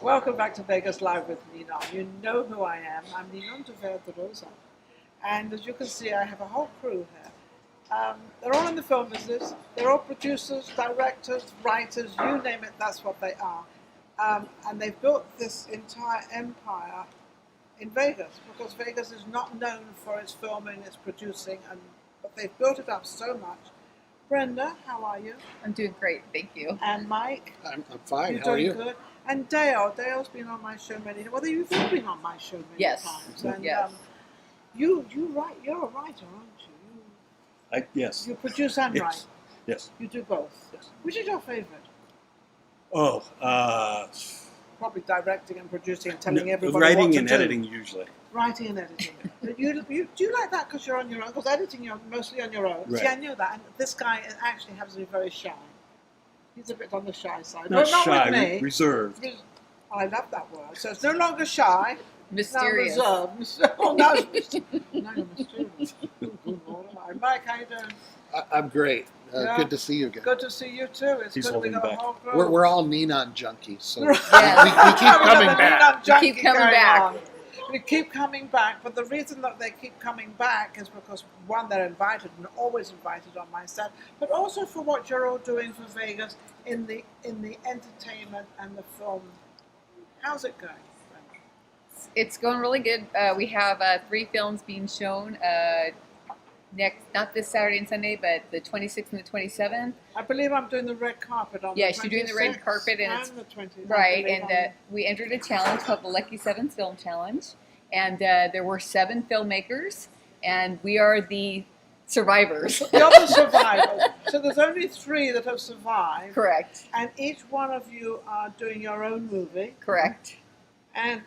Welcome back to Vegas Live with Ninon. You know who I am. I'm Ninon de Pureza. And as you can see, I have a whole crew here. They're all in the film business. They're all producers, directors, writers, you name it, that's what they are. And they've built this entire empire in Vegas, because Vegas is not known for its filming, its producing, but they've built it up so much. Brenda, how are you? I'm doing great, thank you. And Mike? I'm fine. You're How are doing you? good. And Dale's been on my show many. Well, you've all been on my show many times. And yes. You write. You're a writer, aren't you? Yes. You produce and Yes. write. Yes. You do both. Yes. Which is your favorite? Oh, Probably directing and producing and telling everybody writing what to and do. editing usually. Writing and editing. Do you like that because you're on your own? Because editing, you're mostly on your own. Right. See, I knew that. And this guy actually has to be very shy. He's a bit on the shy side. Not Not shy, with me. reserved. I love that word. So it's no longer shy. Mysterious. Now reserved. Oh, no, now you're mysterious. Good Lord. Mike, how you doing? I'm great. Yeah. Good to see you again. Good to see you too. It's He's good we holding got a back. whole group. We're all Ninon junkies, so Right. we keep coming We back. got a We keep junkie coming going back. on. We keep coming back, but the reason that they keep coming back is because, one, they're invited and always invited on my set, but also for what you're all doing for Vegas in the entertainment and the film. How's it going? It's going really good. We have 3 films being shown not this Saturday and Sunday, but the 26th and the 27th. I believe I'm doing the red carpet on Yes, the 26th you're doing the red carpet, and it's the 20th. right. And we entered a challenge called the Lucky 7 Film Challenge, and there were 7 filmmakers, and we are the survivors. The other survivors. So there's only 3 that have survived. Correct. And each one of you are doing your own movie. Correct. And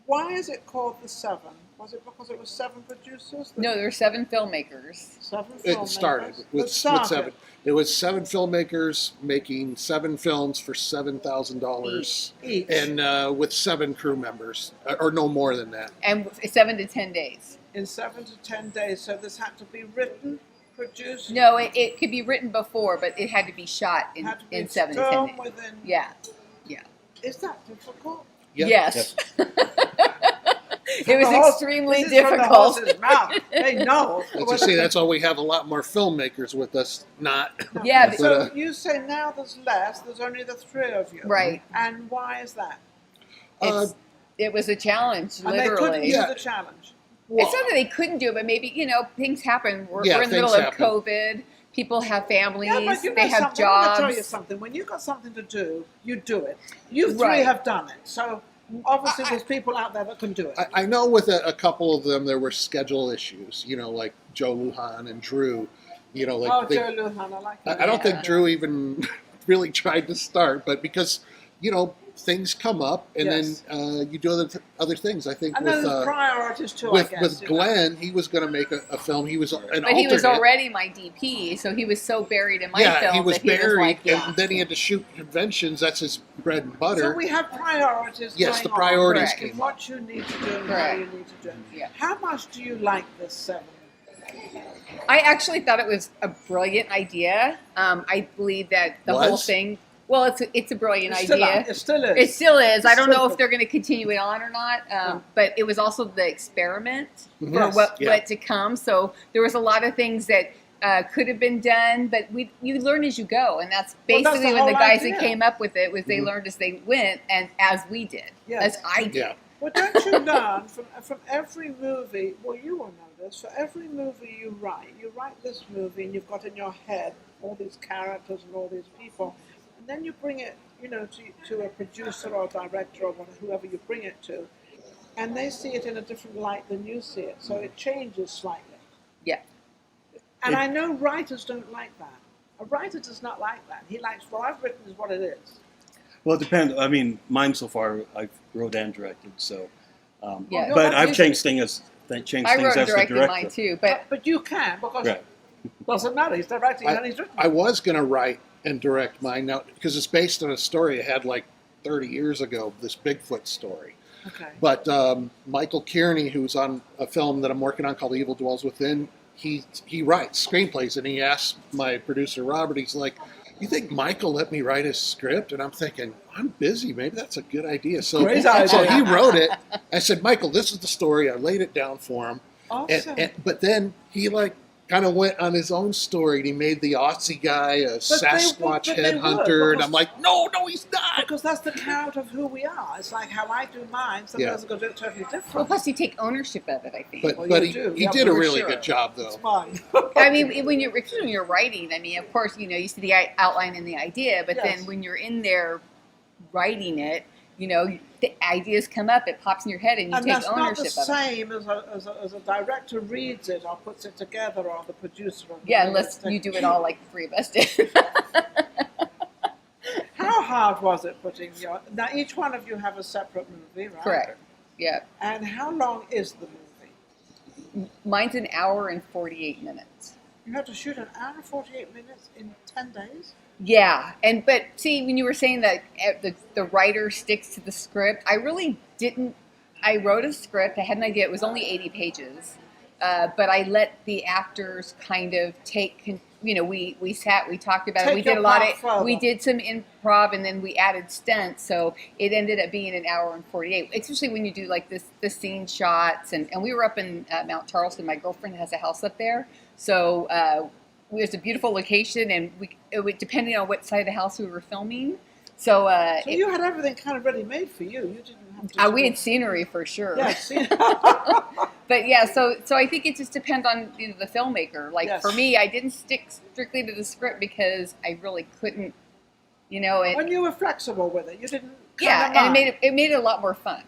why is it called the 7? Was it because it was 7 producers? No, there were 7 filmmakers. 7 It filmmakers? started with 7. It was 7 filmmakers making 7 films for $7,000 Each. and with 7 crew members, or no more than that. And 7 to 10 days. In 7 to 10 days. So this had to be written, produced. No, it could be written before, but it had to be shot had to be in 7 to 10 filmed days. within. Yeah. Is that difficult? Yeah. Yes. It was The horse- extremely this is from the difficult. horse's mouth. They know. As you see, that's why we have a lot more filmmakers with us. Not Yeah, but- So you say now there's less. There's only the 3 of you. Right. And why is that? It was a challenge, And they couldn't literally. do Yeah. the challenge. It's not that they couldn't do it, but maybe, things happen. We're Yeah, in the middle things of happen. COVID. People have families. Yeah, but you know they have something. I'm going to tell you jobs. something. When you've got something to do, you do it. You 3 Right. have done it. So obviously there's people out there that can do it. I know with a couple of them there were schedule issues. Like Joe Lujan and Drew. Oh, Joe Lujan, I like him. I don't think Yeah. Drew even really tried to start, but because things come up, and Yes. then you do other things. I think And with there's priorities too, with, I guess. with you know. Glenn, he was going to make a film. He was an alternate. But he was already my DP, so he was so buried in my yeah, film he was that he buried, was like, yeah. and then he had to shoot conventions. That's his bread and butter. So we have priorities. Yes, the going priorities on. Correct. came up. What you need to do and how Correct. you need to do it. Yeah. How much do you like this 7? I actually thought it was a brilliant idea. I believe that the whole Was? thing. Well, it's a brilliant It still idea. is. It still is. It still is. I don't know Still- if they're going to continue it on or not. But it was also the experiment Mhm. for Yes. what to come. So there was a lot of things that could have been done, but you learn as you go, and that's Well, that's basically the what the whole guys idea. that came up with it was they Mhm. learned as they went, and as we did, Yes. as I did. Yeah. Well, don't you learn from every movie? Well, you will know this. For every movie you write this movie, and you've got in your head all these characters and all these people, and then you bring it, to a producer or a director or whoever you bring it to, and they see it in a different light than you see it, so it changes slightly. Yeah. And I know writers don't like that. A writer does not like that. He likes what I've written is what it is. Well, it depends. I mean, mine so far, I've wrote and directed, so. Yeah. Well, But that's I've usually- changed things I as wrote and the directed director. mine too, but But you can, because Right. doesn't matter. He's directing and he's written. I was going to write and direct mine now because it's based on a story I had like 30 years ago. This Bigfoot story. Okay. But Michael Kearney, who's on a film that I'm working on called Evil Dwells Within, he writes screenplays, and he asked my producer Robert, he's like, you think Michael let me write his script? And I'm thinking, I'm busy. Maybe that's a good idea. So, Great idea. so he wrote it. I said, Michael, this is the story. I laid it down for him. Awesome. But then he kind of went on his own story, and he made the Aussie guy a Sasquatch headhunter, and I'm like, no, he's not. Because that's the character of who we are. It's like how I do mine. Some others are going to do it totally different. Well, plus you take ownership of it, I think. But he did a really good job, though. It's fine. I mean, when you're writing, I mean, of course, you see the outline and the idea, but Yes. then when you're in there writing it, the ideas come up, it pops in your head, and you And take that's not ownership the of it. same as a director reads it or puts it together or the producer. Or Yeah, unless you do it all like the three of us did. How hard was it putting now each one of you have a separate movie, right? Correct. Yeah. And how long is the movie? Mine's an hour and 48 minutes. You have to shoot an hour and 48 minutes in 10 days? Yeah, but see, when you were saying that the writer sticks to the script, I really didn't. I wrote a script. I had an idea. It was only 80 pages, but I let the actors kind of take. We sat, we talked about it. We did a lot of. We did some improv, and then we added stunts. So it ended up being an hour and 48. Especially when you do like the scene shots, and we were up in Mount Charleston. My girlfriend has a house up there, so. It was a beautiful location, and depending on what side of the house we were filming. So you had everything kind of ready made for you. You didn't have to. We had scenery for sure. Yes. But yeah, so I think it just depends on the filmmaker. Like Yes. for me, I didn't stick strictly to the script because I really couldn't. When you were flexible with it, you didn't. Yeah, and it made it a lot more fun.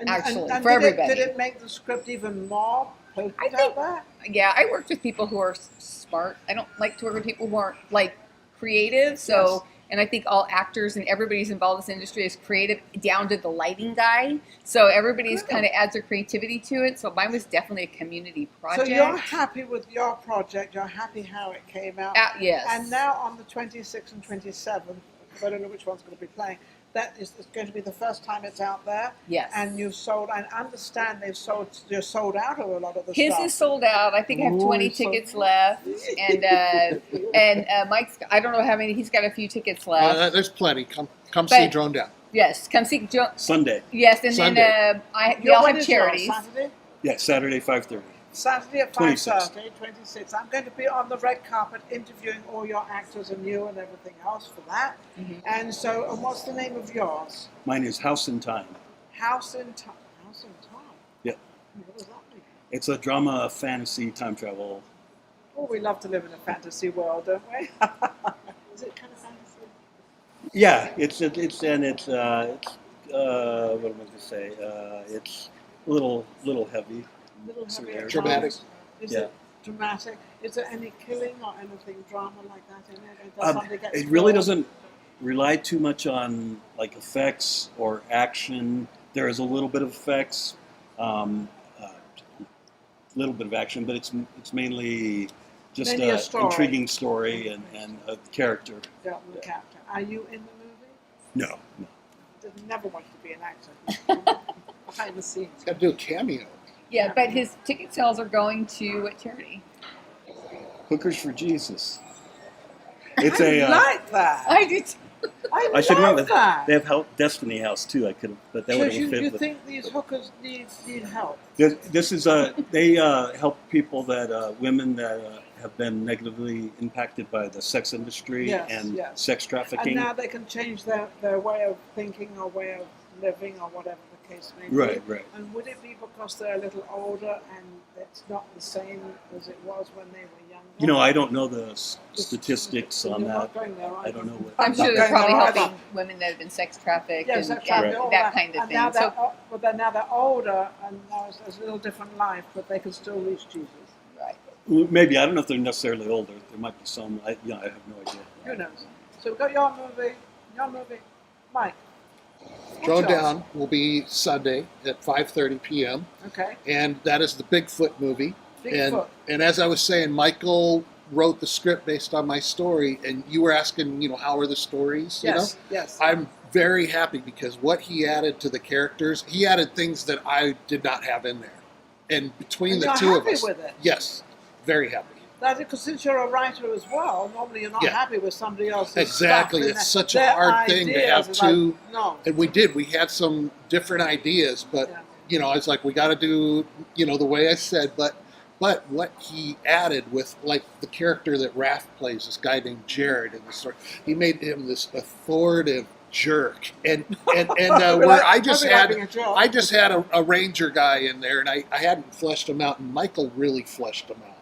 Actually, for everybody. Did it make the script even more potent I out think- there? Yeah, I worked with people who are smart. I don't like to work with people who aren't like creative. So, Yes. and I think all actors and everybody's involved in this industry is creative, down to the lighting guy. So everybody's Good. kind of adds their creativity to it. So mine was definitely a community project. So you're happy with your project. You're happy how it came out. Yes. And now on the 26th and 27th, I don't know which one's going to be playing. That is going to be the first time it's out there. Yes. And you've sold. I understand you're sold out of a lot of the His stuff. is sold out. I think I have Ooh, 20 it's sold tickets left, and Mike's. I don't know how many. He's got a few tickets left. There's plenty. Come see Drone Down. Yes, come see Joe. Sunday. Yes, and Sunday. then we all have charities. Saturday? Yeah, Saturday 5:30. Saturday at 26. 5:30, 26. I'm going to be on the red carpet interviewing all your actors and you and everything else for that. Mm-hmm. And what's the name of yours? Mine is House in Time. House in Time. House in Time. Yeah. What does that mean? It's a drama, fantasy, time travel. Oh, we love to live in a fantasy world, don't we? Is it kind of fantasy? Yeah, it's what am I going to say? It's a little heavy. Little So heavy at dramatic. times. Is Yeah. it dramatic? Is there any killing or anything drama like that in it? Does somebody get It really killed? doesn't rely too much on like effects or action. There is a little bit of effects, little bit of action, but it's mainly just Mainly a an story. intriguing story and a character. Yeah, the character. Are you in the movie? No. Did never wanted to be an actor. Behind the scenes. Got to do a cameo. Yeah, but his ticket sales are going to what charity? Hookers for Jesus. It's I like that. I do. I should love remember that. they have Destiny House too. I could have, but that would Because have fit. you with- think these hookers need help? This is they help people that women that have been negatively impacted by the sex industry Yes, and yes. sex And trafficking. now they can change their way of thinking or way of living or whatever the case may be. Right, right. And would it be because they're a little older and it's not the same as it was when they were younger? You know, I don't know the statistics You're on not that. going there, are I you? don't know what. I'm sure not they're going probably there either. helping women that have been sex trappicked Yes, and that's right. All that kind of and thing. now they're, So, but now they're older and now it's a little different life, but they can still reach Jesus. right. Maybe I don't know if they're necessarily older. There might be some. I have no idea. Who knows? So we've got your movie, Mike. what's Drone yours? Down will be Sunday at 5:30 p.m. Okay. and that is the Bigfoot movie. Bigfoot. And as I was saying, Michael wrote the script based on my story, and you were asking, how are the stories? Yes. Yes. I'm very happy because what he added to the characters, he added things that I did not have in there, and between And the you're two of happy us, with it? yes, very happy. That because since you're a writer as well, normally you're not Yeah. happy with somebody else's Exactly. stuff, It's and such a their hard thing to have ideas, two. no. And we did. We had some different ideas, but Yeah. you know, it's like we got to do, you know, the way I said. But what he added with like the character that Raph plays, this guy named Jared in the story, he made him this authoritative jerk, and where I just had a ranger guy in there, and I hadn't fleshed him out, and Michael really fleshed him out.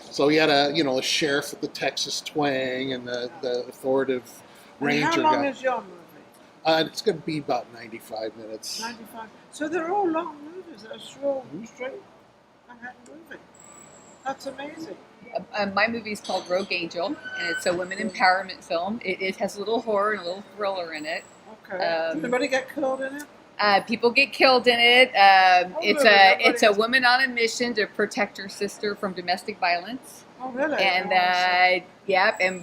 So he had a sheriff with the Texas twang and the authoritative ranger How long guy. is your movie? It's going to be about 95 minutes. 95. So they're all long movies. They're straight Manhattan movie. That's amazing. My movie is called Rogue Angel, and it's a women empowerment film. It has a little horror and a little thriller in it. Okay. Did anybody get killed in it? People get killed in it. It's a woman on a mission to protect her sister from domestic violence. Oh, really? And and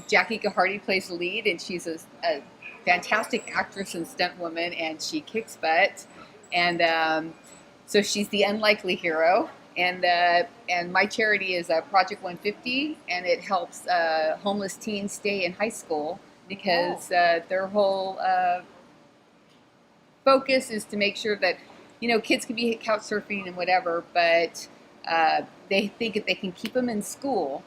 Jackie Gahardy plays the lead, and she's a fantastic actress and stunt woman, and she kicks butt. And so she's the unlikely hero. And my charity is Project 150, and it helps homeless teens stay in high school because their whole focus is to make sure that, you know, kids can be couch surfing and whatever, but they think if they can keep them in school,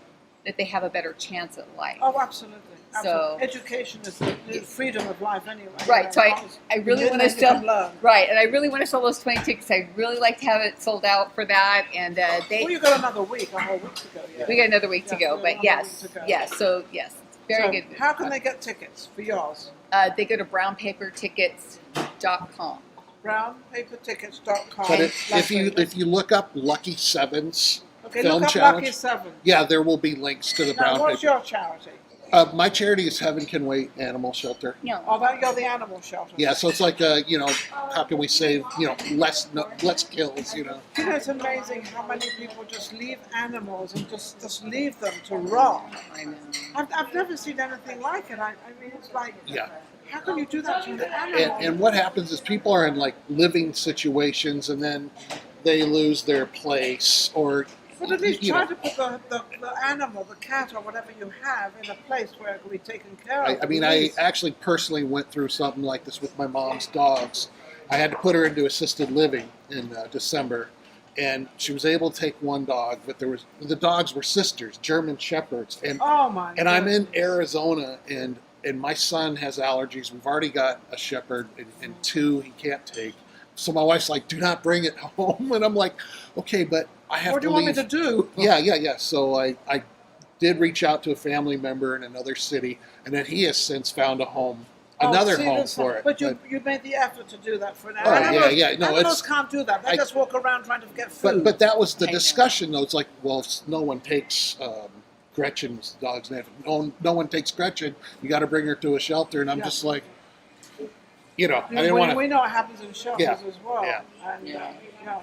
that they have a better chance at life. Oh, absolutely. So education is the freedom of life anyway. Right. So I really want to sell. Learn. Right, and I really want to sell those 20 tickets. I'd really like to have it sold out for that. And Well, you got another week, a whole week to go. Yeah. we got another week to go. But yes. So yes, it's very good. How can they get tickets for yours? They go to brownpapertickets.com. Brownpapertickets.com. But if you look up Lucky Sevens Film look up Challenge, Lucky Seven. yeah, there will be links to the Now, brown what's paper. your charity? My charity is Heaven Can Wait Animal Shelter. Yeah. Oh, that you're the animal shelter. Yeah, so it's like how can we save less kills, You know, it's amazing how many people just leave animals and just leave them to rot. I know. I've never seen anything like it. I mean, it's like, Yeah. how can you do that to an animal? And what happens is people are in like living situations and then they lose their place or But at least try to put the animal, the cat or whatever you have in a place where it can be taken care of. I mean, I actually personally went through something like this with my mom's dogs. I had to put her into assisted living in December, and she was able to take one dog, but the dogs were sisters, German Shepherds, and Oh my! and I'm in goodness. Arizona, and my son has allergies. We've already got a shepherd, and two he can't take. So my wife's like, "Do not bring it home," and I'm like, "Okay, but I have What do to you leave." want me to do? Yeah. So I did reach out to a family member in another city, and then he has since found a home, another home for it. But you made the effort to do that for an Oh, animal. yeah. No, animals can't do that. They just walk around trying to get food. But that was the I know. discussion, though. It's like, well, if no one takes Gretchen's dog's name. No one takes Gretchen. You got to bring her to a shelter, and I'm just like, I didn't want to. We know what happens in shelters as well. Yeah. And,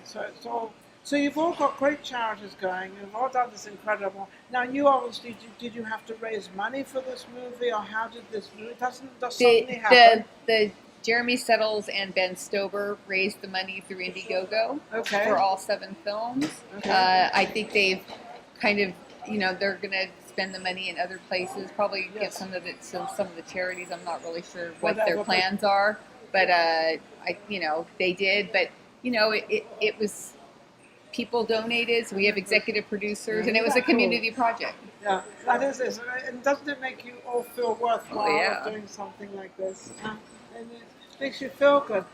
so it's all. So you've all got great charities going. You've all done this incredible. Now you obviously did you have to raise money for this movie, or how did this movie? It doesn't just suddenly happen. The Jeremy Settles and Ben Stober raised the money through Indiegogo Okay. for all 7 films. Okay. I think they've kind of, they're going to spend the money in other places, probably give Yes. some of it to some of the charities. I'm not really sure what Whatever, their but- plans are, but they did. But it was people donated, so we have executive producers, and it was a community project. Yeah, that is it. And doesn't it make you all feel worthwhile Oh, yeah. doing something like this? And it makes you feel good.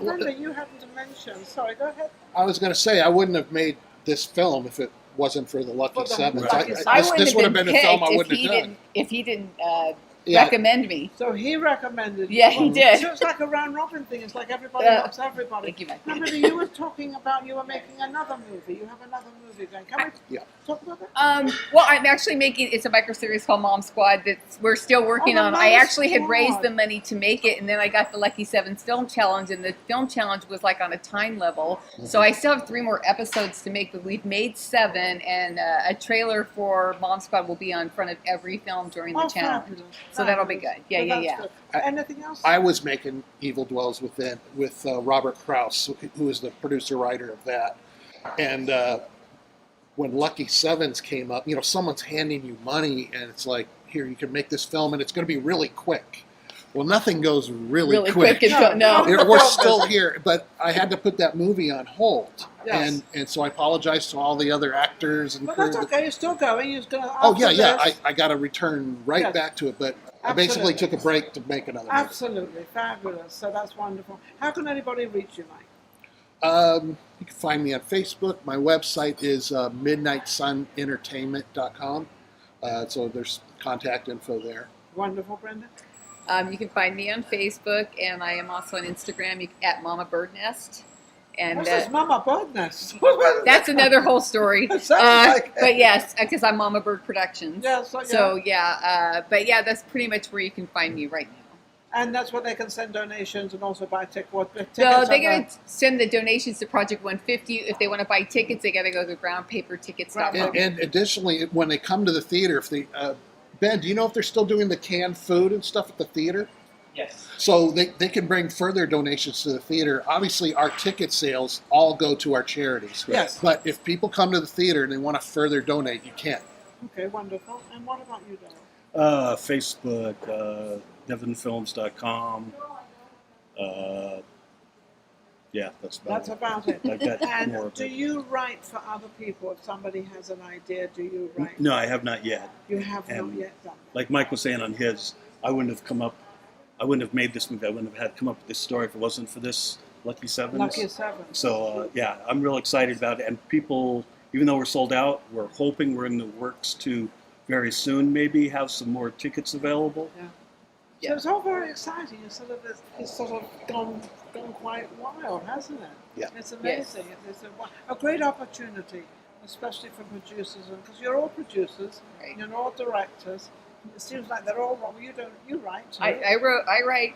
Brenda, you happened to mention. Sorry, go ahead. I was going to say I wouldn't have made this film if it wasn't for the Lucky For the Sevens. Lucky I This wouldn't would have have been been a film I picked wouldn't have done. if he didn't Yeah. recommend me. So he recommended. Yeah, he did. So it's like a round robin thing. It's like everybody Yeah. helps everybody. Thank you, Mike. Now, Brenda, you were talking about you were making another movie. You have another movie going. Can we Yeah. talk about that? Well, I'm actually it's a micro series called Mom Squad that we're still working Oh, on. Mom I actually had Squad. raised the money to make it, and then I got the Lucky Sevens Film Challenge, and the film challenge was like on a time level. So I still have 3 more episodes to make, but we've made 7, and a trailer for Mom Squad will be on front of every film during the challenge. Fabulous. So that'll be Fabulous. good. Yeah. Good. I- Anything else? I was making Evil Dwells with Robert Krause, who is the producer writer of that, and when Lucky Sevens came up, someone's handing you money and it's like, here, you can make this film and it's going to be really quick. Well, nothing goes really quick. No. We're still here, but I had to put that movie on hold. Yes. And so I apologize to all the other actors and But crew. that's okay. You're still going. You're going to. Oh, yeah. I got to return right Yes. back to it, but I basically took a break to make another movie. Absolutely. Fabulous. So that's wonderful. How can anybody reach you, Mike? You can find me on Facebook. My website is midnightsunentertainment.com. So there's contact info there. Wonderful, Brenda. You can find me on Facebook, and I am also on Instagram at Mama Bird Nest. And What's this Mama Bird Nest? that's another whole story. It sounds like it. But yes, because I'm Mama Bird Productions. Yeah, But yeah, that's pretty much where you can find me right now. And that's where they can send donations and also buy tickets. So they're going to send the donations to Project 150. If they want to buy tickets, they got to go to brownpapertickets.com. And additionally, when they come to the theater, if they Ben, do you know if they're still doing the canned food and stuff at the theater? Yes. So they can bring further donations to the theater. Obviously, our ticket sales all go to our charities. Yes. But if people come to the theater and they want to further donate, you can. Okay, wonderful. And what about you, Dale? Facebook, devonfilms.com. Yeah, that's About it. I've got more And of do it. you write for other people? If somebody has an idea, do you write? No, I have not yet. You have not And yet done. Like Mike was saying on his, I wouldn't have made this movie. I wouldn't have come up with this story if it wasn't for this Lucky Sevens. Lucky Seven. So yeah, I'm real excited about it. And people, even though we're sold out, we're hoping we're in the works to very soon maybe have some more tickets available. So it's all very exciting. It's sort of gone quite wild, hasn't it? Yeah. It's amazing. It's a great opportunity, especially for producers, because you're all producers, Right. you're all directors. It seems like they're all wrong. You write too. I write.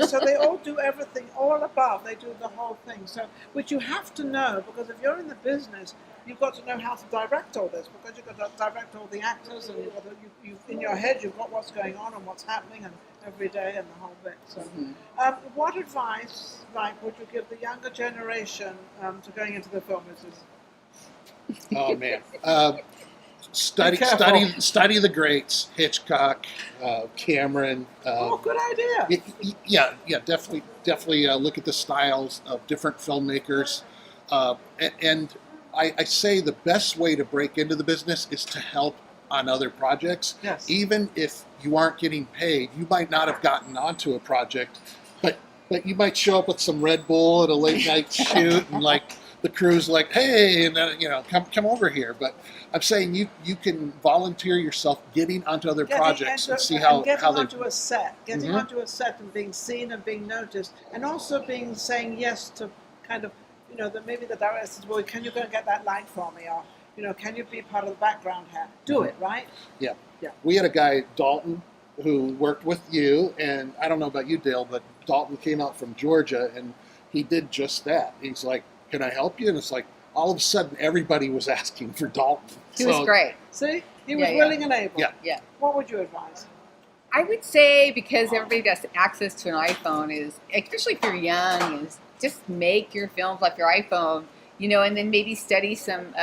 So they all do everything, all above. They do the whole thing. So, which you have to know, because if you're in the business, you've got to know how to direct all this, because you've got to direct all the actors, and you've got to, you in your head you've got what's going on and what's happening, and every day and the whole bit. So, what advice, Mike, would you give the younger generation to going into the film business? Oh man. Study the greats: Hitchcock, Cameron. Good idea. Yeah, definitely. Look at the styles of different filmmakers, and I say the best way to break into the business is to help on other projects. Yes. Even if you aren't getting paid, you might not have gotten onto a project, but you might show up with some Red Bull at a late night shoot, and like the crew's like, hey, and come over here. But I'm saying you can volunteer yourself getting onto other projects and see how getting they onto a set, onto a set and being seen and being noticed, and also saying yes to kind of that maybe the director says, well, can you go and get that light for me, or can you be part of the background here? Do it, right? Yeah. Yeah. We had a guy, Dalton, who worked with you, and I don't know about you, Dale, but Dalton came out from Georgia, and he did just that. He's like, can I help you? And it's like, all of a sudden, everybody was asking for Dalton. He was great. See? He was willing and able. Yeah. What would you advise? I would say, because everybody has access to an iPhone, especially if you're young, is just make your films off your iPhone, and then maybe study some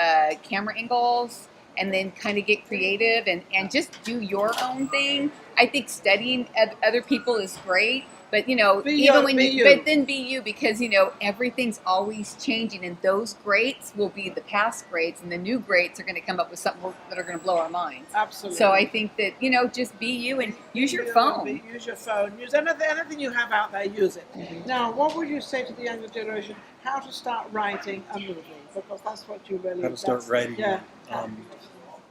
camera angles, and then kind of get creative and just do your own thing. I think studying other people is great, but be you, because everything's always changing, and those greats will be the past greats, and the new greats are going to come up with something that are going to blow our minds. Absolutely. So I think that just be you and use your phone. Use your phone. Use anything you have out there. Use it. Now, what would you say to the younger generation? How to start writing a movie? Because that's what you really. How to start writing? Yeah.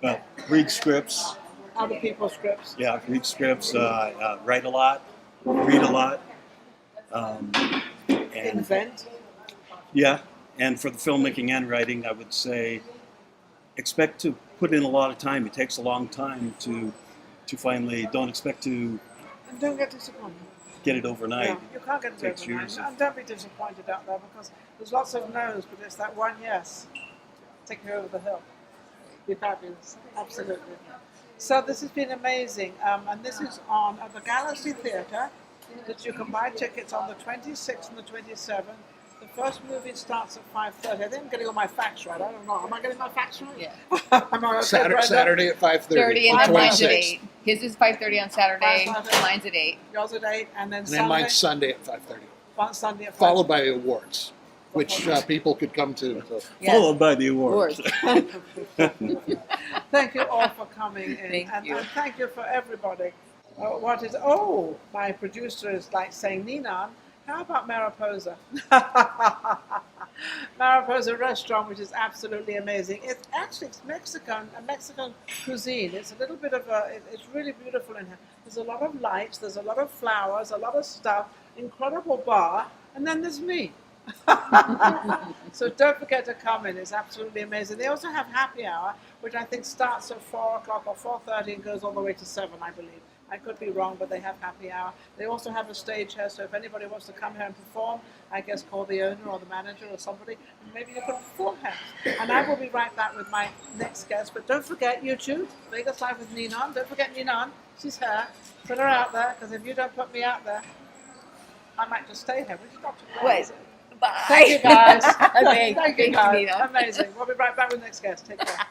Well, read scripts. Other people's scripts. Yeah, read scripts. Write a lot. Read a lot. And Invent. Yeah, and for the filmmaking and writing, I would say expect to put in a lot of time. It takes a long time to finally. Don't expect to. And don't get disappointed. Get it overnight. Yeah, you can't get it Takes overnight. years. And don't be disappointed out there, because there's lots of no's, but it's that one yes. Take you over the hill. Be fabulous. Absolutely. So this has been amazing. And this is on at the Galaxy Theatre, that you can buy tickets on the 26th and the 27th. The first movie starts at 5:30. I think I'm getting all my facts right. I don't know. Am I getting my facts right? Yeah. Am I okay, Brenda? Saturday at 5:30. 30 and then mine's at 8. His is 5:30 on Saturday. 5:30. Mine's at 8. Yours at 8, and then And Sunday. then mine's Sunday at 5:30. Sunday at 5. Followed by awards, which people could come to. So. Yes. Followed by the awards. Thank you all for coming in. Thank you. And thank you for everybody. My producer is like saying, Ninon, how about Mariposa? Mariposa restaurant, which is absolutely amazing. It's Mexican, a Mexican cuisine. It's a little bit of it's really beautiful in here. There's a lot of lights, there's a lot of flowers, a lot of stuff, incredible bar, and then there's me. So don't forget to come in. It's absolutely amazing. They also have happy hour, which I think starts at 4 o'clock or 4:30 and goes all the way to 7, I believe. I could be wrong, but they have happy hour. They also have a stage here, so if anybody wants to come here and perform, I guess call the owner or the manager or somebody, and maybe you can perform here. And I will be right back with my next guest. But don't forget YouTube, Vegas Live with Ninon. Don't forget Ninon. She's here. Put her out there, because if you don't put me out there, I might just stay here. Would you not? Wait. Bye. Thank you guys. Thank Thank you you, guys. Nina. Amazing. We'll be right back with the next guest. Take care.